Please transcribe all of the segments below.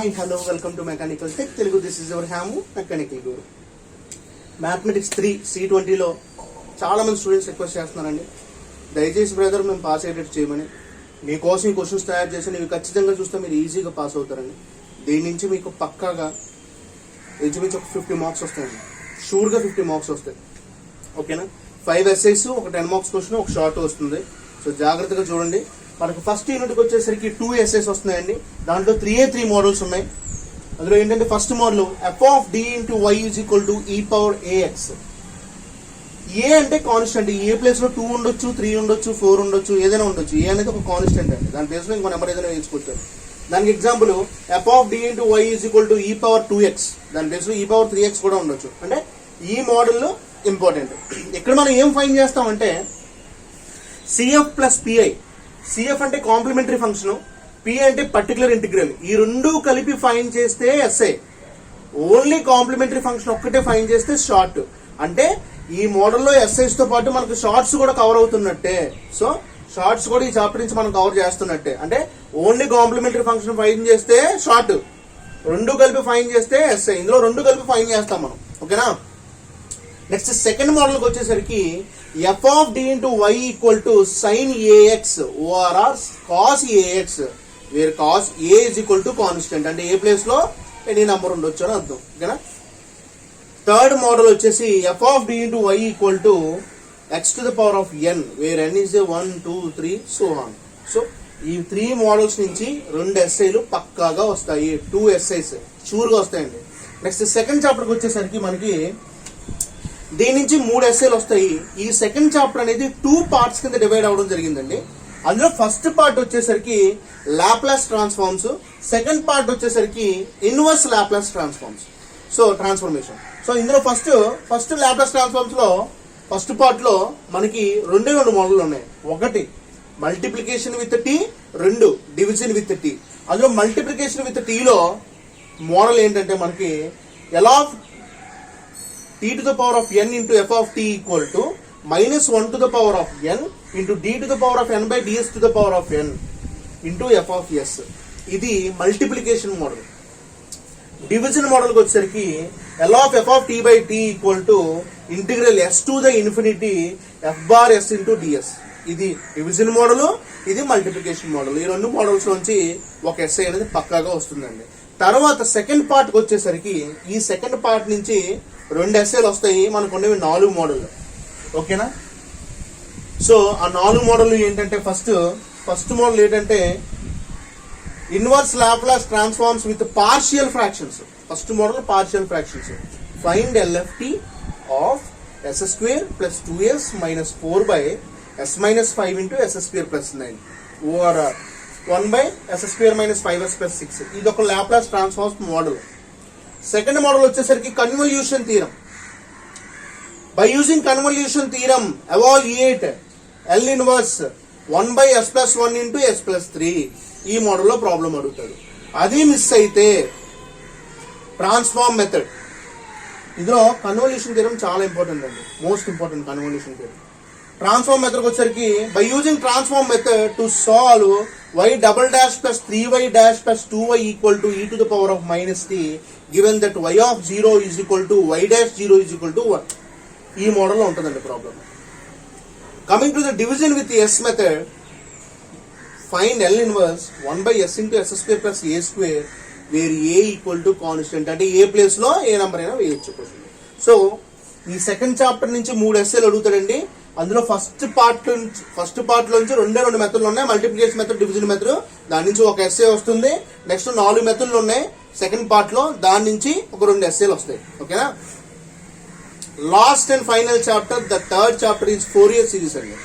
Hi hello welcome to mechanical tech Telugu. This is your హ్యాము mechanical guru. Mathematics 3 C20లో చాలా మంది స్టూడెంట్స్ రిక్వెస్ట్ చేస్తున్నారండి, దయచేసి బ్రదర్ మేము పాస్ అయ్యేటట్టు చేయమని. మీకోసం ఈ క్వశ్చన్స్ తయారు చేసి ఇవి ఖచ్చితంగా చూస్తే మీరు ఈజీగా పాస్ అవుతారండి. దీని నుంచి మీకు పక్కాగా ఇంచుమించు ఒక 50 మార్క్స్ వస్తాయండి, షూర్గా 50 మార్క్స్ వస్తాయి. ఓకేనా? 5 essays, ఒక 10 మార్క్స్ క్వశ్చన్, ఒక షార్ట్ వస్తుంది. సో జాగ్రత్తగా చూడండి. మనకు ఫస్ట్ యూనిట్కి వచ్చేసరికి 2 essays వస్తున్నాయండి. దాంట్లో 3 మోడల్స్ ఉన్నాయి. అందులో ఏంటంటే first model f of d into y is equal to e power ax. ఏ అంటే కాన్స్టెంట్. ఏ ప్లేస్ లో 2 ఉండొచ్చు, 3 ఉండొచ్చు, 4 ఉండొచ్చు, ఏదైనా ఉండొచ్చు. ఏ అనేది ఒక కాన్స్టెంట్ అండి. దాని ప్లేస్ లో ఇంకో నెంబర్ ఏదైనా వేసుకోవచ్చు. దానికి example f of d into y is equal to e power 2x. దాని ప్లేస్ లో e power 3x కూడా ఉండొచ్చు. అంటే ఈ మోడల్ ఇంపార్టెంట్. ఇక్కడ మనం ఏం ఫైండ్ చేస్తామంటే cf ప్లస్ pi. సిఎఫ్ అంటే కాంప్లిమెంటరీ ఫంక్షన్, పి అంటే పర్టికులర్ ఇంటిగ్రల్. ఈ రెండు కలిపి ఫైండ్ చేస్తే ఎస్ఐ. ఓన్లీ కాంప్లిమెంటరీ ఫంక్షన్ ఒక్కటే ఫైండ్ చేస్తే షార్ట్. అంటే ఈ మోడల్లో ఎస్ఐస్ తో పాటు మనకు షార్ట్స్ కూడా కవర్ అవుతున్నట్టే. సో షార్ట్స్ కూడా ఈ చాప్టర్ నుంచి మనం కవర్ చేస్తున్నట్టే. అంటే ఓన్లీ కాంప్లిమెంటరీ ఫంక్షన్ ఫైండ్ చేస్తే షార్ట్, రెండు కలిపి ఫైండ్ చేస్తే ఎస్ఐ. ఇందులో రెండు కలిపి ఫైండ్ చేస్తాం మనం. ఓకేనా? నెక్స్ట్ సెకండ్ మోడల్కి వచ్చేసరికి f of d into y equal to sin ax or cos ax, where cos a is equal to constant. అంటే ఏ ప్లేస్ లో ఎనీ నంబర్ ఉండొచ్చు అని అర్థం. ఓకేనా? థర్డ్ మోడల్ వచ్చేసి f of d into y equal to x to the power of n, where n is 1, 2, 3 so on. So ఈ 3 models నుంచి 2 ఎస్ఐలు పక్కాగా వస్తాయి. 2 essays షూర్ గా వస్తాయండి. నెక్స్ట్ సెకండ్ చాప్టర్కి వచ్చేసరికి మనకి దీని నుంచి 3 ఎస్ఏలు వస్తాయి. ఈ సెకండ్ చాప్టర్ అనేది 2 పార్ట్స్ కింద డివైడ్ అవడం జరిగిందండి. అందులో ఫస్ట్ పార్ట్ వచ్చేసరికి లాప్లాస్ ట్రాన్స్ఫార్మ్స్, సెకండ్ పార్ట్ వచ్చేసరికి inverse Laplace transforms. So transformation. So ఇందులో ఫస్ట్ లాప్లాస్ ట్రాన్స్ఫార్మ్స్ లో ఫస్ట్ పార్ట్ లో మనకి 2 మోడల్ ఉన్నాయి. ఒకటి multiplication with t, 2 division with t. అందులో మల్టిప్లికేషన్ విత్ టీలో మోడల్ ఏంటంటే మనకి ఎలా t to the power of n into f of t equal to minus 1 to the power of n into d to the power of n by ds to the power of n into f of s. ఇది multiplication model. Division మోడల్కి వచ్చేసరికి l of f of t by t equal to integral s to the infinity f bar s into ds. ఇది division model, ఇది multiplication model. ఈ రెండు models నుంచి ఒక SI అనేది పక్కాగా వస్తుందండి. తర్వాత సెకండ్ పార్ట్కి వచ్చేసరికి ఈ సెకండ్ పార్ట్ నుంచి 2 ఎస్ఏలు వస్తాయి. మనకు ఉండేవి 4 మోడల్. ఓకేనా? సో ఆ 4 మోడల్ ఏంటంటే ఫస్ట్ మోడల్ ఏంటంటే inverse Laplace transforms with partial fractions. First model partial fractions. Find LFT of s square plus 2s minus 4 by s minus 5 into s square plus 9 or 1 by s square minus 5s plus 6. ఇది ఒక Laplace transforms model. Second model వచ్చేసరికి convolution theorem. By using convolution theorem evaluate L inverse 1 by s plus 1 into s plus 3. ఈ మోడల్లో problem అడుగుతాడు. అది miss అయితే transform method. ఇందులో convolution theorem చాలా ఇంపార్టెంట్ అండి, most important convolution theorem. Transform method వచ్చేసరికి by using transform method to solve y double dash plus 3y dash plus 2y equal to e to the power of minus t, given that y of 0 is equal to y dash 0 is equal to 1. ఈ మోడల్లో ఉంటుందండి problem. Coming to the division with s method, find L inverse 1 by s into s square plus a square, where a equal to constant. అంటే ఏ place లో ఏ number అయినా వేయచ్చు. So ఈ second chapter నుంచి 3 ఎస్ఏలు అడుగుతాడండి. అందులో ఫస్ట్ పార్ట్ నుంచి 2 మెథడ్లు ఉన్నాయి. Multiplication method, division method. దాని నుంచి ఒక ఎస్ఏ వస్తుంది. నెక్స్ట్ 4 మెథడ్లు ఉన్నాయి సెకండ్ పార్ట్ లో. దాని నుంచి ఒక 2 ఎస్ఏలు వస్తాయి. ఓకేనా? Last and final chapter, the third chapter is Fourier series అండి.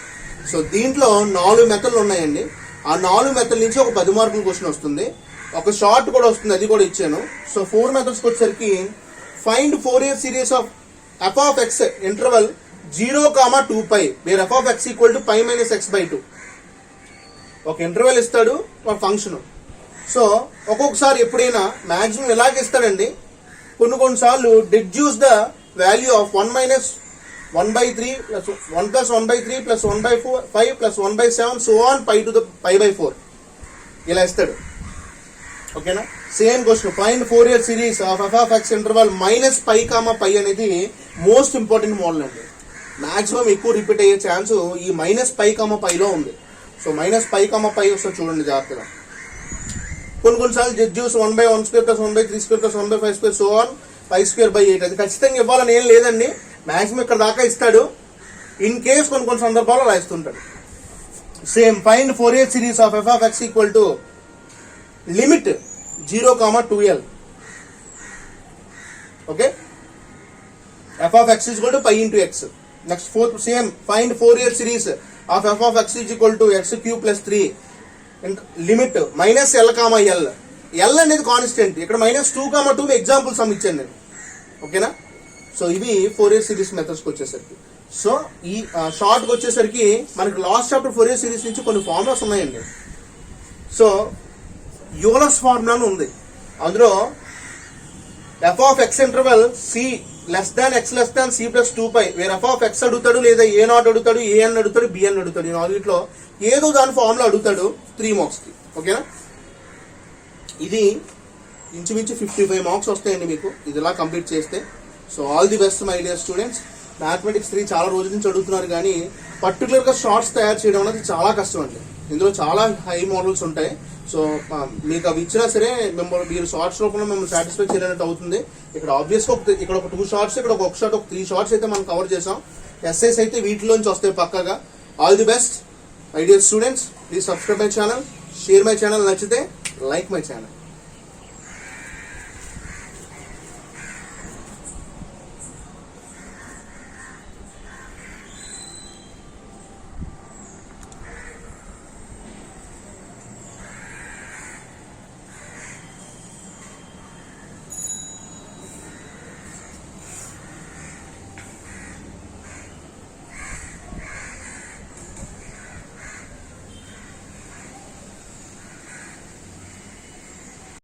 సో దీంట్లో 4 మెథడ్లు ఉన్నాయండి. ఆ 4 మెథడ్ నుంచి ఒక 10 మార్కుల క్వశ్చన్ వస్తుంది. ఒక షార్ట్ కూడా వస్తుంది, అది కూడా ఇచ్చాను. సో 4 మెథడ్స్కి వచ్చేసరికి find Fourier series of f of x interval 0, 2 pi, where f of x equal to pi minus x by 2. ఒక ఇంటర్వెల్ ఇస్తాడు ఒక ఫంక్షన్. సో ఒక్కొక్కసారి ఎప్పుడైనా మాక్సిమం ఇలాగే ఇస్తాడండి. కొన్నిసార్లు డిడ్యూస్ the value of 1 minus 1 by 3 plus 1 plus 1 by 3 plus 1 by 5 plus 1 by 7 so on pi to the pi by 4 ఇలా ఇస్తాడు. ఓకేనా. Same question, find Fourier series of F of X interval minus pi comma pi అనేది most important model అండి. Maximum ఎక్కువ repeat అయ్యే chance ఈ minus pi comma పైలో ఉంది. So minus pi comma pi వస్తుంది చూడండి జాగ్రత్తగా. కొన్నిసార్లు జడ్జ్యూస్ 1/1² + 1/3² + 1/5² సో ఆన్ π²/8 అది ఖచ్చితంగా ఇవ్వాలని ఏం లేదండి. మాక్సిమం ఇక్కడ దాకా ఇస్తాడు. ఇన్ కేస్ కొన్ని సందర్భాల్లో అలా ఇస్తుంటాడు. Same find Fourier series of F of X equal to limit 0, 2l. Okay, F of X equal to π × x. Next fourth same find Fourier series of F of X equal to x³ + 3 limit -l, l అనేది constant. ఇక్కడ -2, 2 example some ఇచ్చాను నేను. ఓకేనా. So ఇవి Fourier series మెథడ్స్కి వచ్చేసరికి. So ఈ షార్ట్కి వచ్చేసరికి మనకి లాస్ట్ చాప్టర్ ఫోరియర్ సిరీస్ నుంచి కొన్ని ఫార్ములాస్ ఉన్నాయండి. సో యూలర్స్ ఫార్ములా ఉంది. అందులో F of X interval C less than X less than C + 2π where F of X అడుగుతాడు, లేదా A0 అడుగుతాడు, AN అడుగుతాడు, BN అడుగుతాడు. ఈ నాలుగిట్లో ఏదో దాని ఫార్ములా అడుగుతాడు 3 మార్క్స్కి. ఓకేనా. ఇది ఇంచుమించు 55 మార్క్స్ వస్తాయండి మీకు ఇది ఇలా కంప్లీట్ చేస్తే. So all the best my dear students. Mathematics 3 చాలా రోజుల నుంచి అడుగుతున్నారు, కానీ పర్టికులర్గా షార్ట్స్ తయారు చేయడం అనేది చాలా కష్టం అండి. ఇందులో చాలా హై మోడల్స్ ఉంటాయి. సో మీకు అవి ఇచ్చినా సరే మీరు షార్ట్స్ రూపంలో మిమ్మల్ని సాటిస్ఫై చేయడానికి అవుతుంది. ఇక్కడ ఆబ్వియస్గా ఇక్కడ ఒక 2 షార్ట్స్, ఇక్కడ ఒక షార్ట్, ఒక 3 షార్ట్స్ అయితే మనం కవర్ చేసాం. ఎస్ఐస్ అయితే వీటిలోంచి వస్తాయి పక్కాగా. All the best my dear students. Please subscribe my channel, share my channel, నచ్చితే లైక్ మై ఛానల్.